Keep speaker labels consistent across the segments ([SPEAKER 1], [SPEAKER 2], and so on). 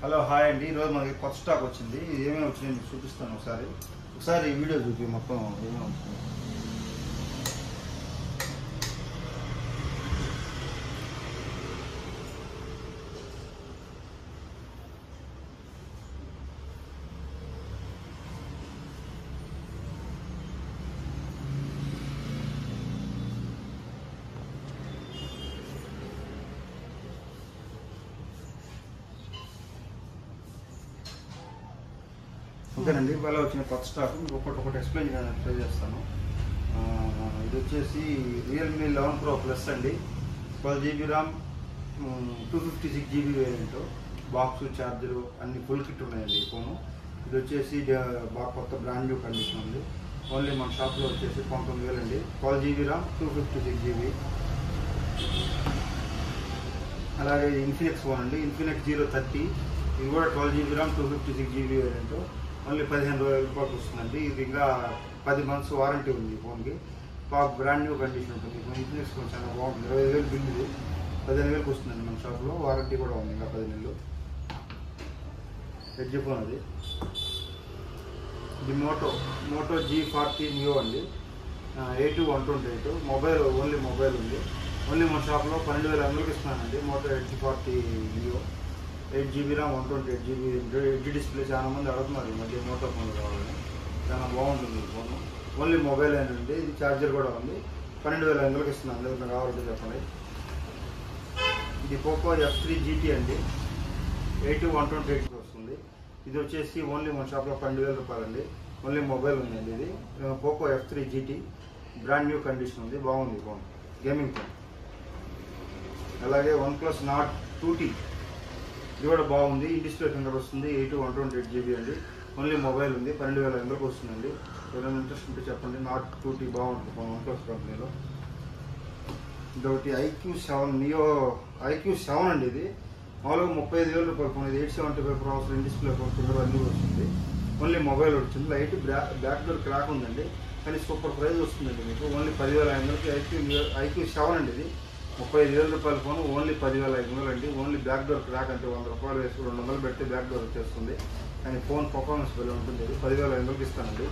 [SPEAKER 1] Hello hi అండి. ఈరోజు మనకి కొత్త స్టాక్ వచ్చింది. ఏమేమి వచ్చినాయి మీకు చూపిస్తాను. ఒకసారి ఈ వీడియో చూపి మొత్తం ఏమేమి వచ్చింది. ఓకేనండి, ఇవాళ వచ్చిన కొత్త స్టాక్ ఒకటి ఎక్స్ప్లెయిన్ చేయడానికి ట్రై చేస్తాను. ఇది వచ్చేసి రియల్మీ 11 Pro ప్లస్ అండి. 12 GB RAM, 256 GB variant, box, charger అన్ని ఫుల్ కిట్ ఉన్నాయండి ఈ ఫోను. ఇది వచ్చేసి బాగా కొత్త బ్రాండ్ న్యూ కండిషన్ ఉంది. ఓన్లీ మన షాప్లో వచ్చేసి 19,000 అండి. 12 GB ర్యామ్, 256 GB. అలాగే ఇన్ఫినిక్స్ ఫోన్ అండి, ఇన్ఫినిక్స్ 030. ఇది కూడా 12 GB RAM, 256 GB variant. Only 15,000 రూపాయలకు వస్తుందండి. ఇది ఇంకా 10 months వారంటీ ఉంది ఈ ఫోన్కి. బ్రాండ్ న్యూ కండిషన్ ఉంటుంది. ఇన్ఫినిక్స్ ఫోన్ చాలా బాగుంటుంది. 20,000 బిల్ ఇది 15,000కి వస్తుందండి మన షాప్లో. వారంటీ కూడా ఉంది ఇంకా 10 నెలలు. ఎడ్జ్ ఫోన్ అది. ఇది మోటో G40 Neo అండి. 82128 మొబైల్, ఓన్లీ మొబైల్ ఉంది. ఓన్లీ మన షాప్లో 12,500కి ఇస్తున్నానండి. Moto G40 Neo, 8 GB RAM, 128 GB edge display. చాలా మంది అడుగుతున్నారు ఈ మధ్య మోటో ఫోన్ కావాలని. చాలా బాగుంటుంది ఈ ఫోన్. ఓన్లీ మొబైల్ అండి. ఇది ఛార్జర్ కూడా ఉంది. 12,500కి ఇస్తున్నాను. ఎవరైనా కావాలంటే చెప్పండి. ఇది పోకో F3 GT అండి. 82128 వస్తుంది. ఇది వచ్చేసి ఓన్లీ మన షాప్లో 12,000 రూపాయలు అండి. ఓన్లీ మొబైల్ ఉందండి. ఇది Poco F3 GT brand new condition ఉంది. బాగుంది ఫోన్, గేమింగ్ ఫోన్. అలాగే OnePlus Nord 2T, ఇది కూడా బాగుంది. ఈ డిస్ప్లే ఫింగర్ వస్తుంది. 82128 GB అండి. ఓన్లీ మొబైల్ ఉంది. 12,500కి వస్తుందండి. ఎవరైనా ఇంట్రెస్ట్ ఉంటే చెప్పండి. Nord 2T బాగుంటుంది ఫోన్, OnePlus కంపెనీలో. ఇదొకటి IQ7 Neo, IQ7 అండి. ఇది మామూలుగా 35,000 రూపాయలు ఫోన్. ఇది 875 processor, in display phone, finger అన్నీ వస్తుంది. ఓన్లీ మొబైల్ వచ్చింది. లైట్ బ్యాక్ డోర్ క్రాక్ ఉందండి, కానీ సూపర్ ప్రైస్ వస్తుందండి మీకు. ఓన్లీ 10,500కి IQ7 అండి. ఇది 35,000 రూపాయల ఫోన్. ఓన్లీ 10,500 అండి. ఓన్లీ బ్యాక్ డోర్ క్రాక్ అంటే 100 రూపాయలు వేసి 200 పెడితే బ్యాక్ డోర్ వచ్చేస్తుంది. కానీ ఫోన్ పర్ఫార్మెన్స్ వెళ్ళి ఉంటుంది. ఇది 10,500కి ఇస్తానండి.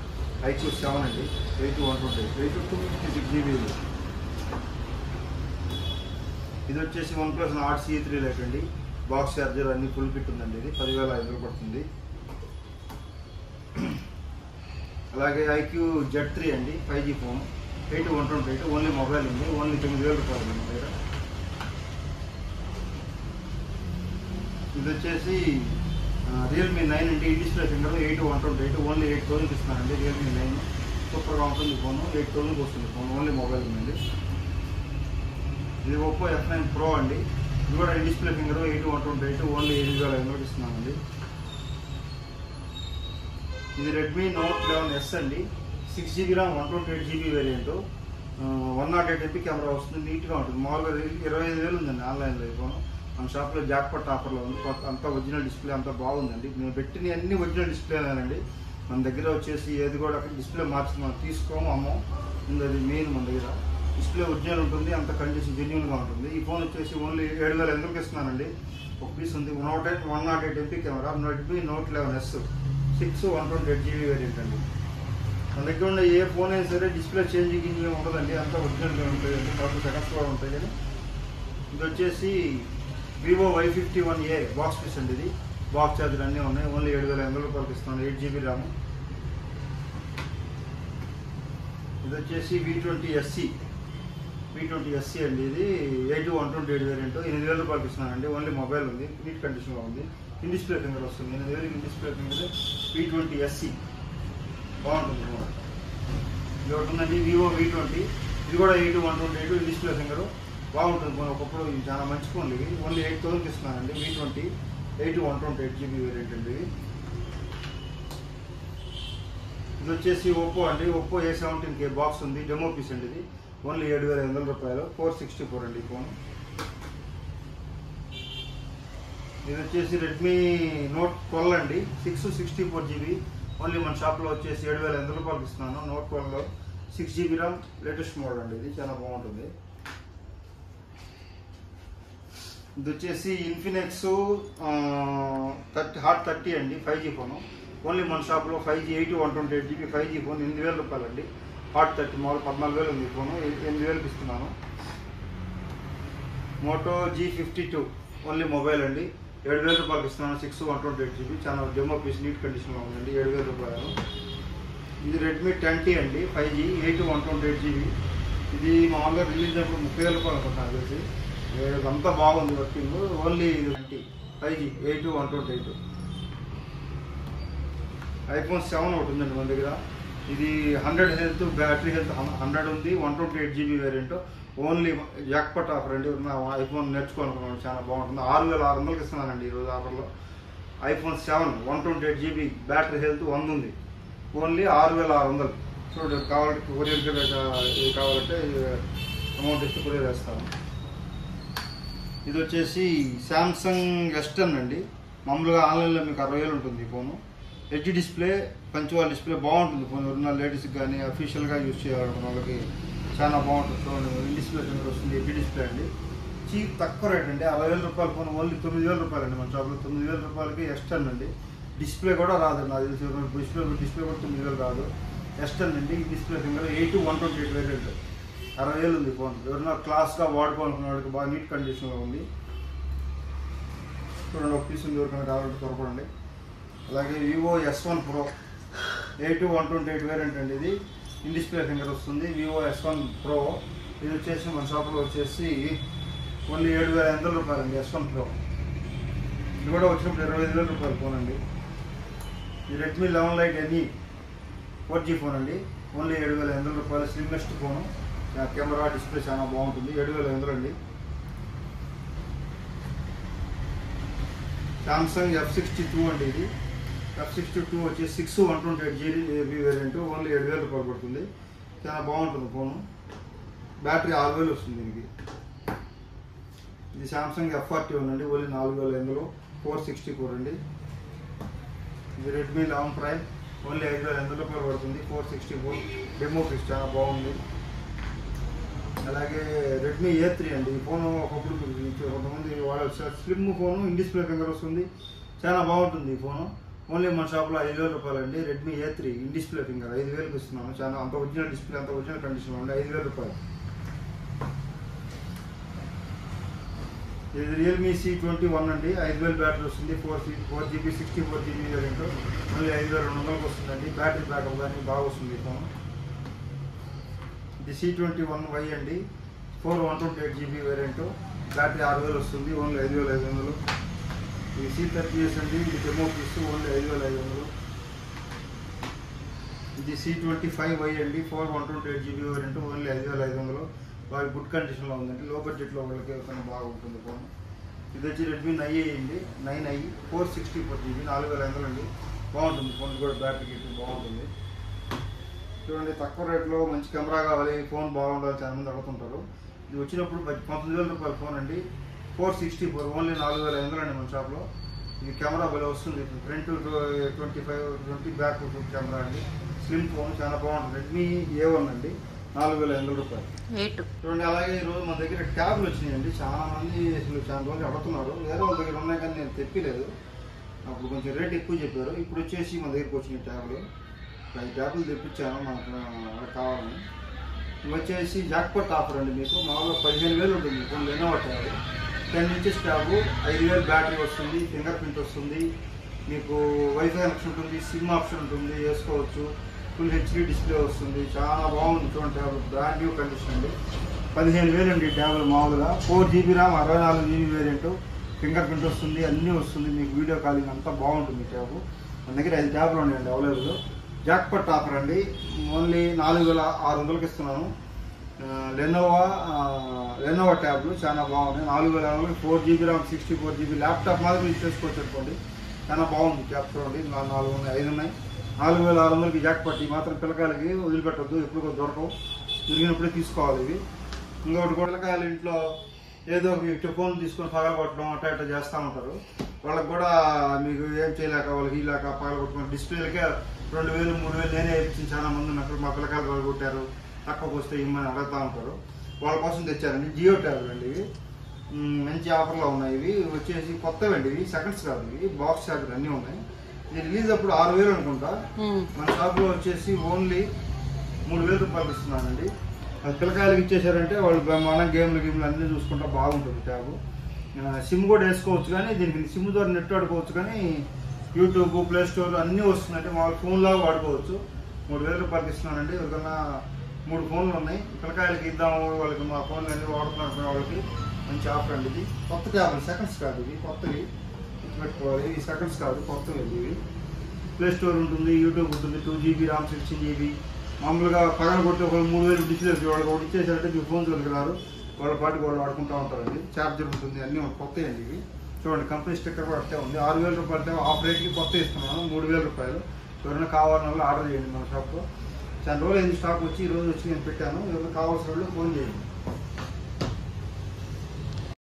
[SPEAKER 1] IQ7 అండి. 82128, 256 GB. ఇది వచ్చేసి OnePlus Nord C3 లైట్ అండి. బాక్స్ ఛార్జర్ అన్ని ఫుల్ కిట్ ఉందండి. ఇది 10,500 పడుతుంది. అలాగే IQ Z3 అండి, 5G ఫోన్, 82128. ఓన్లీ మొబైల్ ఉంది. ఓన్లీ 9,000 రూపాయలు ఉంది దగ్గర. ఇది వచ్చేసి రియల్మీ 9 అండి. ఈ డిస్ప్లే ఫింగర్, 82128. ఓన్లీ 8,000కి ఇస్తున్నానండి. రియల్మీ 9 సూపర్గా ఉంటుంది ఫోన్. 8,000కి వస్తుంది ఫోన్. ఓన్లీ మొబైల్ ఉందండి. ఇది Oppo F9 Pro అండి. ఇది కూడా ఈ డిస్ప్లే ఫింగర్, 82128. ఓన్లీ 7,500కి ఇస్తున్నానండి. ఇది Redmi Note 11S అండి. 6 GB RAM, 128 GB variant, 108 MP camera వస్తుంది. నీట్గా ఉంటుంది. మామూలుగా 25,000 ఉందండి ఆన్లైన్లో ఈ ఫోన్. మన షాప్లో జాక్పాట్ ఆఫర్లో ఉంది. అంతా ఒరిజినల్ డిస్ప్లే, అంతా బాగుందండి. మేము పెట్టిన అన్ని ఒరిజినల్ డిస్ప్లేనేనండి. మన దగ్గర వచ్చేసి ఏది కూడా డిస్ప్లే మార్చి మనం తీసుకోము, అమ్మం. అది మెయిన్. మన దగ్గర డిస్ప్లే ఒరిజినల్ ఉంటుంది. అంత కండిషన్ జెన్యూన్గా ఉంటుంది. ఈ ఫోన్ వచ్చేసి ఓన్లీ 7,500కి ఇస్తున్నానండి. ఒక పీస్ ఉంది. 108 MP camera, Redmi Note 11S, 128 GB variant అండి. మన దగ్గర ఉన్న ఏ ఫోన్ అయినా సరే డిస్ప్లే చేంజింగ్ ఉండదండి. అంతా ఒరిజినల్గా ఉంటాయండి. 40 seconds కూడా ఉంటాయి. కానీ ఇది వచ్చేసి Vivo Y51A బాక్స్ పీస్ అండి. ఇది బాక్స్ ఛార్జర్ అన్నీ ఉన్నాయి. ఓన్లీ 7,500 రూపాయలకి ఇస్తున్నాను. 8 GB ర్యామ్. ఇది వచ్చేసి V20SC అండి. ఇది 82128 వేరియంట్, 8,000 రూపాయలకి ఇస్తున్నానండి. ఓన్లీ మొబైల్ ఉంది. నీట్ కండిషన్లో ఉంది. ఇన్ డిస్ప్లే ఫింగర్ వస్తుంది. 8,000 ఇన్ డిస్ప్లే ఫింగర్, V20SC బాగుంటుంది. ఇది ఒకటి ఉందండి, Vivo V20. ఇది కూడా 82128. ఇన్ డిస్ప్లే ఫింగర్ బాగుంటుంది ఫోన్. ఒకప్పుడు ఇది చాలా మంచి ఫోన్లు ఇవి. ఓన్లీ 8,000కి ఇస్తున్నానండి. V20, 82128 GB వేరియంట్ అండి. ఇది వచ్చేసి Oppo అండి. Oppo A17K బాక్స్ ఉంది. డెమో పీస్ అండి. ఇది ఓన్లీ 7,500 రూపాయలు, 464 అండి ఈ ఫోన్. ఇది వచ్చేసి Redmi Note 12 అండి. 664 GB. ఓన్లీ మన షాప్లో వచ్చేసి 7,500 రూపాయలకి ఇస్తున్నాను. Note 12లో 6 GB RAM, latest model అండి. ఇది చాలా బాగుంటుంది. ఇది వచ్చేసి ఇన్ఫినిక్స్ హాట్ 30 అండి, 5G ఫోను. ఓన్లీ మన షాప్లో 5G 8 128GB 5G ఫోన్ 8,000 రూపాయలండి. హాట్ 30 మామూలు 14,000 ఉంది ఫోను, 8,000కి ఇస్తున్నాను. మోటో G52 ఓన్లీ మొబైల్ అండి, 7,000 రూపాయలకి ఇస్తున్నాను. 6 128GB చాలా డెమో పీస్ నీట్ కండిషన్లో ఉందండి, 7,000 రూపాయలు. ఇది రెడ్మీ 10T అండి, 5G 8 128GB. ఇది మామూలుగా రిలీజ్ అయినప్పుడు 30,000 రూపాయలు అనుకుంటున్నాను తెలిసి. అంతా బాగుంది వర్కింగ్. Only 5G 8 128. iPhone 7 ఒకటి ఉందండి మన దగ్గర. ఇది 100 హెల్త్, బ్యాటరీ హెల్త్ 100 ఉంది, 128GB variant. Only jackpot offer అండి. ఐఫోన్ నేర్చుకోవాలనుకున్నాను, చాలా బాగుంటుంది. 6,600కి ఇస్తున్నానండి ఈరోజు ఆఫర్లో. iPhone 7 128GB బ్యాటరీ హెల్త్ 100 ఉంది, ఓన్లీ 6,600. చూడండి, కావాలంటే కొరియర్ కావాలంటే అమౌంట్ ఇస్తే కొరియర్ వేస్తాను. ఇది వచ్చేసి శాంసంగ్ S10 అండి. మామూలుగా ఆన్లైన్లో మీకు 60,000 ఉంటుంది ఈ ఫోను. హెచ్ డిస్ప్లే, పంచువాల్ డిస్ప్లే బాగుంటుంది ఫోన్. ఎవరైనా లేడీస్కి కానీ అఫీషియల్గా యూజ్ చేయాలనుకున్న వాళ్ళకి చాలా బాగుంటుంది. చూడండి, డిస్ప్లే ఫింగర్ వస్తుంది, హెచ్ డిస్ప్లే అండి. చీప్ తక్కువ రేట్ అండి, 60,000 రూపాయల ఫోన్ ఓన్లీ 9,000 రూపాయలు అండి మన షాప్లో. 9,000 రూపాయలకి S10 అండి. డిస్ప్లే కూడా రాదు నాకు తెలిసి, డిస్ప్లే కూడా 9,000 రాదు. S10 అండి, ఈ డిస్ప్లే ఫింగర్ 8 128 వేరియంట్, 60,000 ఉంది ఫోన్. ఎవరైనా క్లాస్గా వాడుకోవాలనుకున్న వాళ్ళకి బాగా నీట్ కండిషన్లో ఉంది. చూడండి, ఒక పీస్ ఉంది, ఎవరికైనా కావాలంటే త్వరపడండి. అలాగే వివో S1 Pro 8 128 వేరియంట్ అండి. ఇది ఇన్ డిస్ప్లే ఫింగర్ వస్తుంది. వివో S1 Pro ఇది వచ్చేసి మన షాప్లో వచ్చేసి ఓన్లీ 7,500 రూపాయలు అండి. S1 Pro ఇది కూడా వచ్చినప్పుడు 25,000 రూపాయలు ఫోన్ అండి. ఈ Redmi 11 Lite NE 4G phone అండి, ఓన్లీ 7,500 రూపాయలు. స్లిమ్మెస్ట్ ఫోను, కెమెరా డిస్ప్లే చాలా బాగుంటుంది, 7,500 అండి. సామ్సంగ్ F62 అండి. ఇది F62 వచ్చి 6 128GB వేరియంట్, ఓన్లీ 7,000 రూపాయలు పడుతుంది. చాలా బాగుంటుంది ఫోను, బ్యాటరీ 6,000 వస్తుంది దీనికి. ఇది సామ్సంగ్ F41 అండి, ఓన్లీ 4,500, 464 అండి. ఇది రెడ్మీ 11 Prime ఓన్లీ 5,500 రూపాయలు పడుతుంది, 464. డెమో పీస్ చాలా బాగుంది. అలాగే రెడ్మీ A3 అండి. ఈ ఫోను ఒకప్పుడు కొంతమంది వాడచ్చు, slim phone, in display finger వస్తుంది, చాలా బాగుంటుంది ఈ ఫోను. ఓన్లీ మన షాప్లో 5,000 రూపాయలు అండి. Redmi A3 in display finger 5,000కి ఇస్తున్నాను. చాలా అంత ఒరిజినల్ డిస్ప్లే, అంత ఒరిజినల్ కండిషన్లో ఉంది, 5,000 రూపాయలు. ఇది రియల్మీ C21 అండి, 5,000 బ్యాటరీ వస్తుంది, 4GB 64GB వేరియంట్, ఓన్లీ 5,200కి వస్తుందండి. బ్యాటరీ బ్యాకప్ కానీ బాగా వస్తుంది ఈ ఫోన్. ఇది C21Y అండి, 4 128GB వేరియంట్, బ్యాటరీ 6,000 వస్తుంది, ఓన్లీ 5,500. ఇది C30S అండి, ఇది డెమో పీస్, ఓన్లీ 5,500. ఇది C25Y అండి, 4 128GB వేరియంట్, ఓన్లీ 5,500. బాగా గుడ్ కండిషన్లో ఉందండి, లో బడ్జెట్లో వాళ్ళకి బాగా ఉంటుంది ఫోన్. ఇది వచ్చి రెడ్మీ 9i అండి, 9i 464GB, 4,500 అండి. బాగుంటుంది ఫోన్ కూడా, బ్యాటరీ బాగుంటుంది. చూడండి, తక్కువ రేట్లో మంచి కెమెరా కావాలి, ఫోన్ బాగుండాలి, చాలా మంది అడుగుతుంటారు. ఇది వచ్చినప్పుడు 19,000 రూపాయల ఫోన్ అండి, 464, ఓన్లీ 4,500 అండి మన షాప్లో. ఇది కెమెరా భలే వస్తుంది, ఫ్రంట్ 20 బ్యాక్ కెమెరా అండి, స్లిమ్ ఫోన్, చాలా బాగుంటుంది. రెడ్మీ A1 అండి, 4,500 రూపాయలు. చూడండి, అలాగే ఈరోజు మన దగ్గర ట్యాబ్లు వచ్చినాయండి. చాలా మంది అసలు చాలా రోజులు అడుగుతున్నారు, వేరే వాళ్ళ దగ్గర ఉన్నాయి కానీ నేను తెప్పిలేదు, అప్పుడు కొంచెం రేట్ ఎక్కువ చెప్పారు. ఇప్పుడు వచ్చేసి మన దగ్గరికి వచ్చినాయి ట్యాబ్లు, 10 ట్యాబ్లు తెప్పించాను మనకు కావాలని. ఇవి వచ్చేసి జాక్పాట్ ఆఫర్ అండి. మీకు మామూలుగా 15,000 ఉంటుంది phone, Lenovo tab 10 inches tab, 5,000 battery వస్తుంది, ఫింగర్ ప్రింట్ వస్తుంది, మీకు వైఫై కనెక్షన్ ఉంటుంది, సిమ్ ఆప్షన్ ఉంటుంది, వేసుకోవచ్చు, ఫుల్ HD డిస్ప్లే వస్తుంది, చాలా బాగుంది. చూడండి, ట్యాబ్ బ్రాండ్ న్యూ కండిషన్ అండి, 15,000 అండి ట్యాబ్లు. మామూలుగా 4GB RAM, 64GB variant, finger print వస్తుంది, అన్నీ వస్తుంది, మీకు వీడియో కాలింగ్ అంతా బాగుంటుంది ట్యాబ్. మన దగ్గర 5 ట్యాబ్లు ఉన్నాయండి అవైలబుల్. జాక్పాట్ ఆఫర్ అండి, ఓన్లీ 4,600కి ఇస్తున్నాను. లెనోవో ట్యాబ్లు చాలా బాగున్నాయి, 4,600, 4GB ర్యామ్, 64GB. ల్యాప్టాప్ మాత్రం యూజ్ చేసుకోవచ్చు అనుకోండి, చాలా బాగుంది ట్యాబ్. చూడండి, 4 ఉన్నాయి, 5 ఉన్నాయి, 4,600కి జాక్పాట్. ఈ మాత్రం పిల్లకాయలకి వదిలిపెట్టద్దు, ఎప్పుడు దొరకవు, తిరిగినప్పుడే తీసుకోవాలి ఇవి. ఇంకొకటి కూడా, పిల్లకాయలు ఇంట్లో ఏదో ఫోన్ తీసుకొని పగలగొట్టడం అట్లా చేస్తూ ఉంటారు, వాళ్ళకి కూడా మీకు ఏం చేయలేక వాళ్ళకి ఇలాక పగలగొట్టుకుని డిస్ప్లేలకే 2,000 3,000 నేనే ఇచ్చిన చాలా మంది ఉన్నప్పుడు మా పిల్లకాయలు పగలగొట్టారు, తక్కువకి వస్తే ఇమ్మని అడుగుతూ ఉంటారు. వాళ్ళ కోసం తెచ్చారండి జియో ట్యాబ్లు అండి ఇవి. మంచి ఆఫర్లో ఉన్నాయి. ఇవి వచ్చేసి కొత్తవి అండి, ఇవి సెకండ్స్ కాదు, ఇవి బాక్స్ చార్జర్ అన్నీ ఉన్నాయి. ఇది రిలీజ్ అప్పుడు 6,000 అనుకుంటా. మన షాప్లో వచ్చేసి ఓన్లీ 3,000 రూపాయలు ఇస్తున్నానండి. అది పిల్లకాయలకు ఇచ్చేసారంటే వాళ్ళు బ్రహ్మాండం గేమ్లు అన్నీ చూసుకుంటా బాగుంటుంది ట్యాబ్. సిమ్ కూడా వేసుకోవచ్చు, కానీ దీనికి సిమ్ ద్వారా నెట్ వాడుకోవచ్చు, కానీ యూట్యూబ్, ప్లే స్టోర్ అన్నీ వస్తుందంటే మా ఫోన్లాగా వాడుకోవచ్చు. 3,000 రూపాయలకి ఇస్తున్నానండి. ఎవరికన్నా 3 ఫోన్లు ఉన్నాయి, పిల్లకాయలకి ఇద్దాము, వాళ్ళకి మా ఫోన్లు అన్నీ వాడుతున్నారు వాళ్ళకి మంచి ఆఫర్ అండి. ఇది కొత్త ట్యాబ్లు, సెకండ్స్ కాదు, ఇవి కొత్తవి పెట్టుకోవాలి. ఇవి సెకండ్స్ కాదు, కొత్తవి అండి. ఇవి ప్లే స్టోర్ ఉంటుంది, యూట్యూబ్ ఉంటుంది, 2GB RAM 16GB. మామూలుగా పగల కొట్టి ఒక 3,000 డిస్ప్లేస్ వాళ్ళకి ఒకటి ఇచ్చేసారంటే మీ ఫోన్స్ దొరికినారు, వాళ్ళ పాటికి వాళ్ళు వాడుకుంటూ ఉంటారండి. ఛార్జర్ ఉంటుంది, అన్నీ కొత్తవి అండి ఇవి. చూడండి, కంపెనీ స్టిక్కర్ కూడా అట్టే ఉంది. 6,000 రూపాయలు ఆఫ్ రేట్కి కొత్త ఇస్తున్నాను, 3,000 రూపాయలు. ఎవరైనా కావాలని వాళ్ళు ఆర్డర్ చేయండి మన షాప్లో. చాలా రోజులు అయింది స్టాక్ వచ్చి, ఈ రోజు వచ్చి నేను పెట్టాను. ఎవరైనా కావాల్సిన వాళ్ళు ఫోన్ చేయండి.